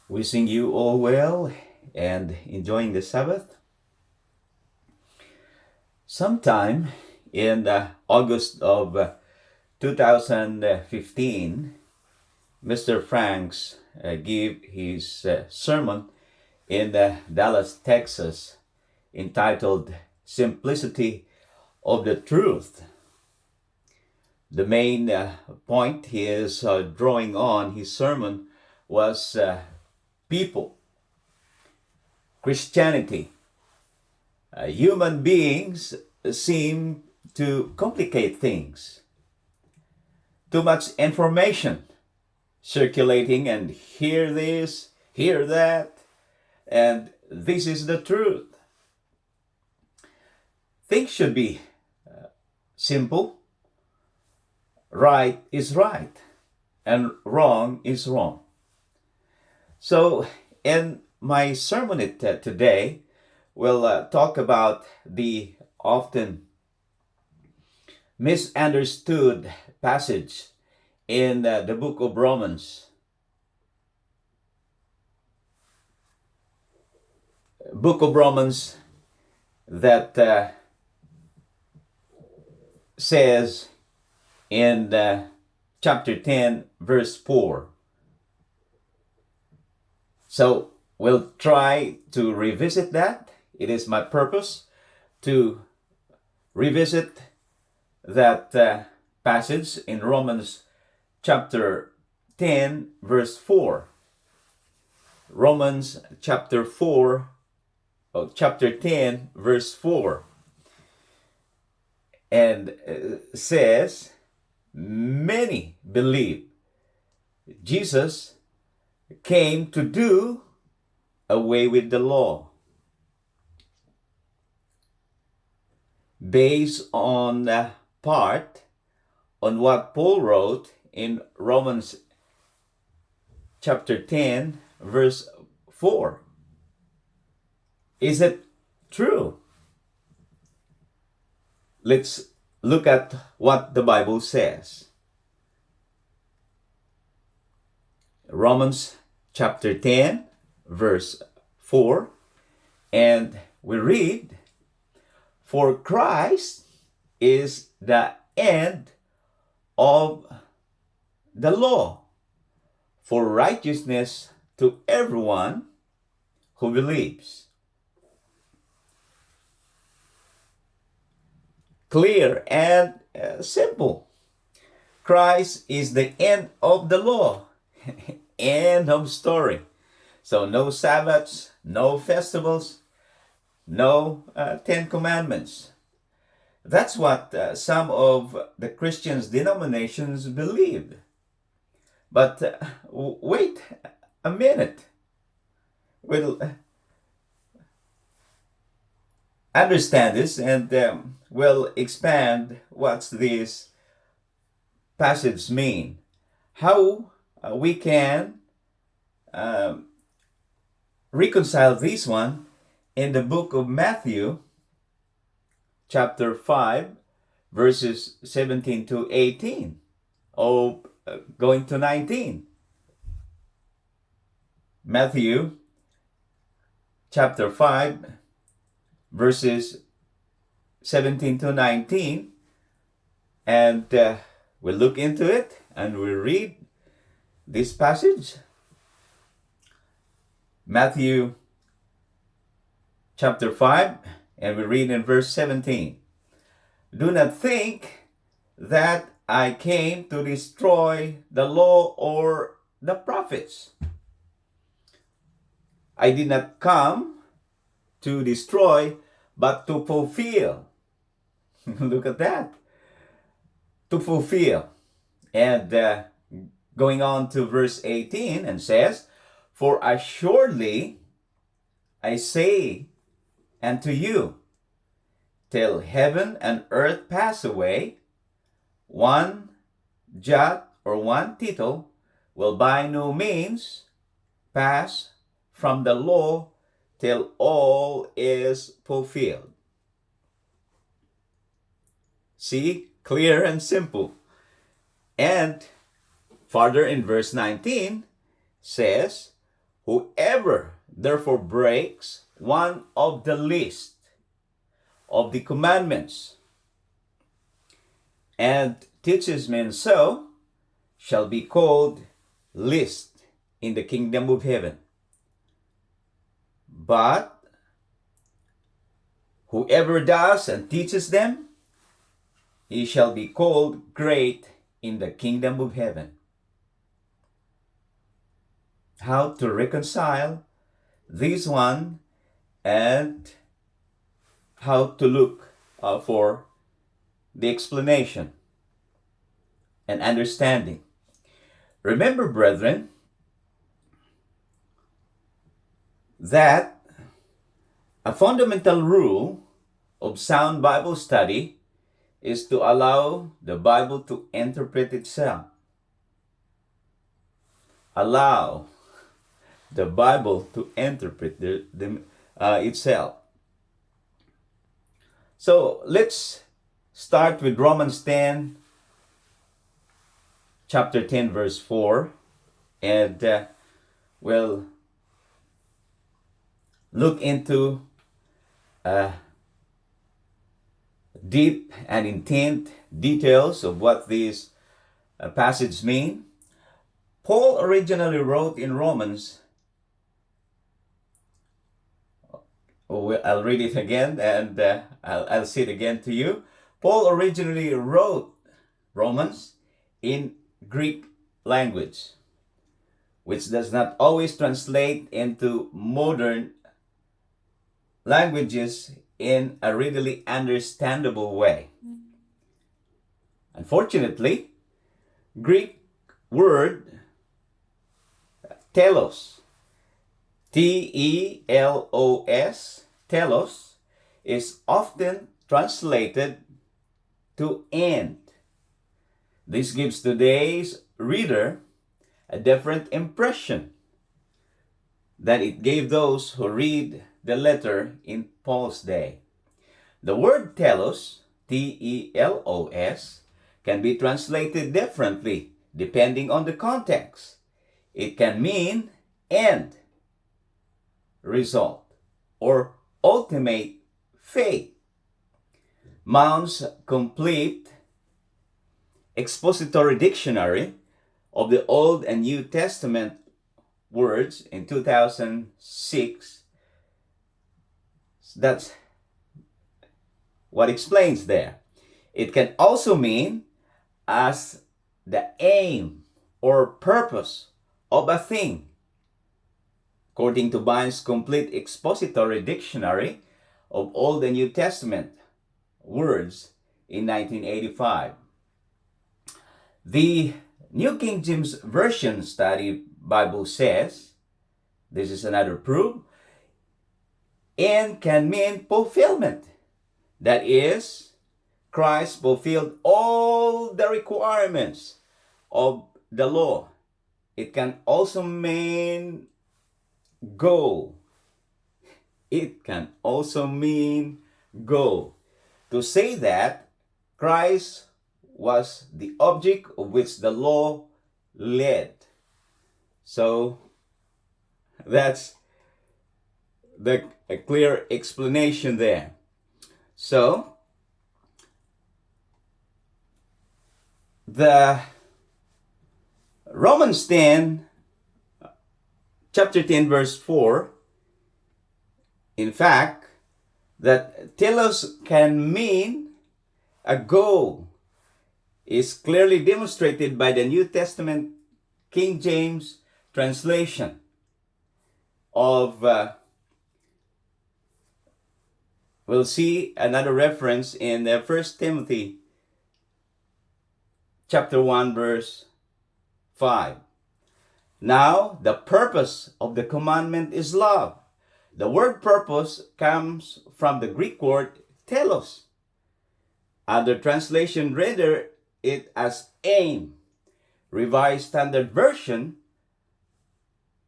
Wishing you all well and enjoying the Sabbath. Sometime in August of 2015, Mr. Franks gave his sermon in Dallas, Texas, entitled Simplicity of the Truth. The main point he is drawing on his sermon was people, Christianity. Human beings seem to complicate things. Too much information circulating, and hear this, hear that, and this is the truth. Things should be simple. Right is right, and wrong is wrong. So, in my sermon today, we'll talk about the often misunderstood passage in the book of Romans. Book of Romans that says in chapter 10, verse 4. So we'll try to revisit that. It is my purpose to revisit that passage in Romans chapter 10, verse 4. Romans chapter 10, verse 4. And says, many believe Jesus came to do away with the law, based on part on what Paul wrote in Romans chapter 10, verse 4. Is it true? Let's look at what the Bible says. Romans chapter 10, verse 4, and we read, "For Christ is the end of the law for righteousness to everyone who believes." Clear and simple. Christ is the end of the law. End of story. So no Sabbaths, no festivals, no 10 Commandments. That's what some of the Christian denominations believe. But wait a minute. We'll understand this and we'll expand what this passage mean. How we can reconcile this one in the book of Matthew, chapter 5, verses 17 to 18, or going to 19. Matthew, chapter 5, verses 17 to 19, and we'll look into it and we'll read this passage. Matthew chapter 5, and we read in verse 17. "Do not think that I came to destroy the law or the prophets. I did not come to destroy, but to fulfill." Look at that. To fulfill. And going on to verse 18 and says, "For assuredly I say unto you, till heaven and earth pass away, one jot or one tittle will by no means pass from the law till all is fulfilled." See, clear and simple. And further in verse 19 says, Whoever therefore breaks one of the least of the commandments and teaches men so shall be called least in the kingdom of heaven. But whoever does and teaches them, he shall be called great in the kingdom of heaven. How to reconcile this one and how to look for the explanation and understanding. Remember, brethren, that a fundamental rule of sound Bible study is to allow the Bible to interpret itself. Allow the Bible to interpret itself. So let's start with Romans 10, chapter 10, verse 4, and we'll look into deep and intent details of what these passages mean. Paul originally wrote in Romans, I'll read it again and I'll say it again to you. Paul originally wrote Romans in Greek language, which does not always translate into modern languages in a readily understandable way. Unfortunately, Greek word telos, T-E-L-O-S, telos, is often translated to end. This gives today's reader a different impression than it gave those who read the letter in Paul's day. The word telos, T-E-L-O-S, can be translated differently depending on the context. It can mean end, result, or ultimate fate. Mount's complete expository dictionary of the Old and New Testament words in 2006, that's what explains there. It can also mean as the aim or purpose of a thing. According to Vine's complete expository dictionary of Old and New Testament words in 1985. The New King James Version Study Bible says, this is another proof, and can mean fulfillment. That is, Christ fulfilled all the requirements of the law. It can also mean goal. It can also mean goal. To say that Christ was the object of which the law led. So that's a clear explanation there. So the Romans 10, chapter 10, verse 4, in fact, that telos can mean a goal is clearly demonstrated by the New Testament King James translation of, we'll see another reference in 1 Timothy chapter 1, verse 5. Now, the purpose of the commandment is love. The word purpose comes from the Greek word telos. Other translation render it as aim. Revised Standard Version,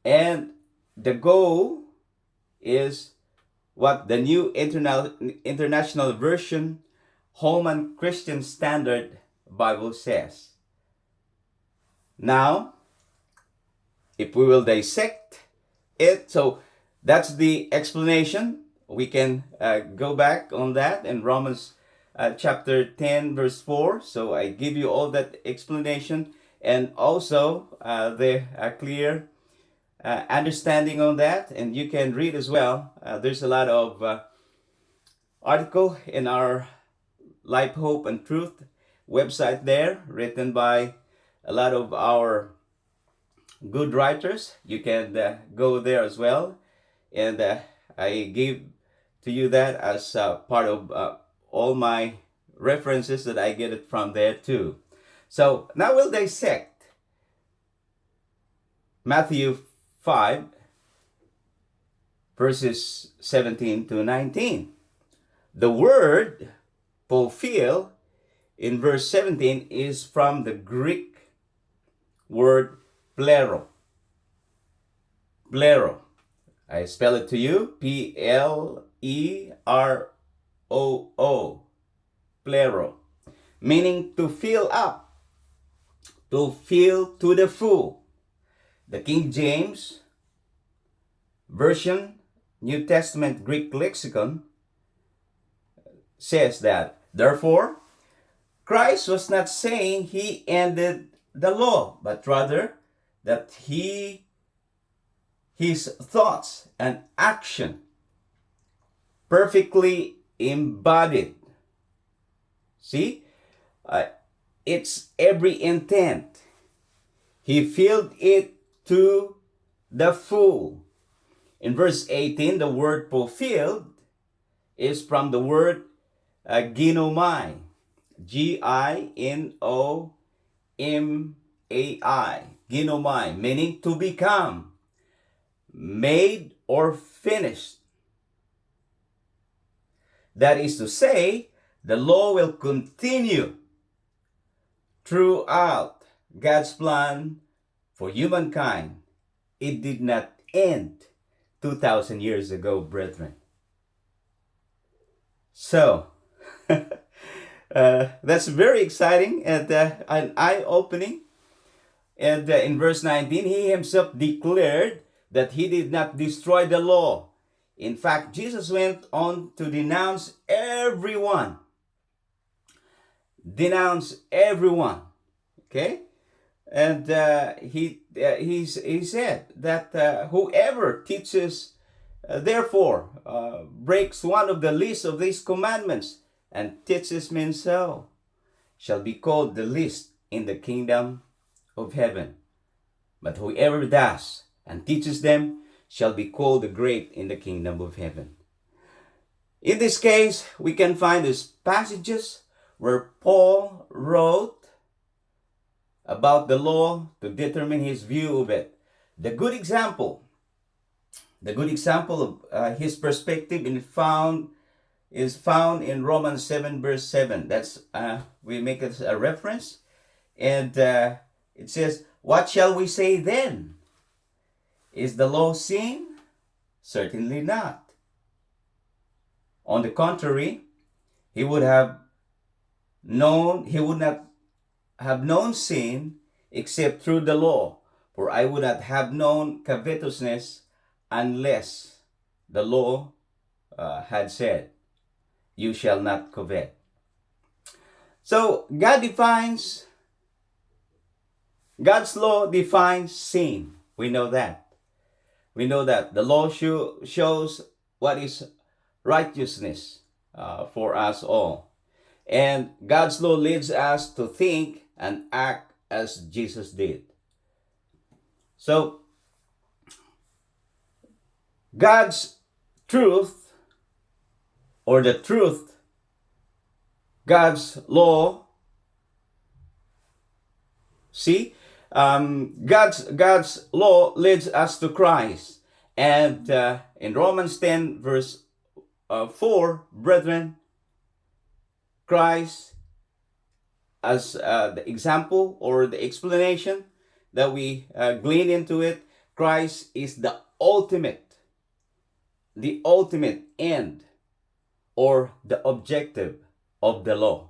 and the goal is what the New International Version, Holman Christian Standard Bible says. Now, if we will dissect it. So that's the explanation. We can go back on that in Romans chapter 10 verse 4. So I give you all that explanation, and also the clear understanding on that, and you can read as well. There's a lot of article in our Life, Hope, and Truth website there, written by a lot of our good writers. You can go there as well, and I gave to you that as part of all my references that I get it from there too. So now we'll dissect Matthew 5 verses 17 to 19. The word fulfill in verse 17 is from the Greek word plero. Plero. I spell it to you. P-L-E-R-O-O. Plero. Meaning to fill up. To fill to the full. The King James Version, New Testament Greek lexicon, says that, therefore, Christ was not saying he ended the law, but rather that his thoughts and action perfectly embodied. See, it's every intent. He filled it to the full. In verse 18, the word fulfilled is from the word ginomai. Ginomai. Ginomai, meaning to become, made, or finished. That is to say, the law will continue throughout God's plan for humankind. It did not end 2,000 years ago, brethren. So, that's very exciting and an eye-opening. And in verse 19, he himself declared that he did not destroy the law. In fact, Jesus went on to denounce everyone. Denounce everyone. Okay? And he said that whoever teaches, therefore, breaks one of the least of these commandments and teaches men so, shall be called the least in the kingdom of heaven. But whoever does and teaches them shall be called the great in the kingdom of heaven. In this case, we can find these passages where Paul wrote about the law to determine his view of it. The good example of his perspective is found in Romans 7 verse 7. That's we make it a reference, and it says, "What shall we say then? Is the law sin? Certainly not. On the contrary, he would not have known sin except through the law. For I would not have known covetousness unless the law had said, you shall not covet." So God's law defines sin. We know that. The law shows what is righteousness for us all. And God's law leads us to think and act as Jesus did. So, God's truth, or the truth, God's law, God's law leads us to Christ. And in Romans 10 verse 4, brethren, Christ, as the example or the explanation that we glean into it, Christ is the ultimate end or the objective of the law.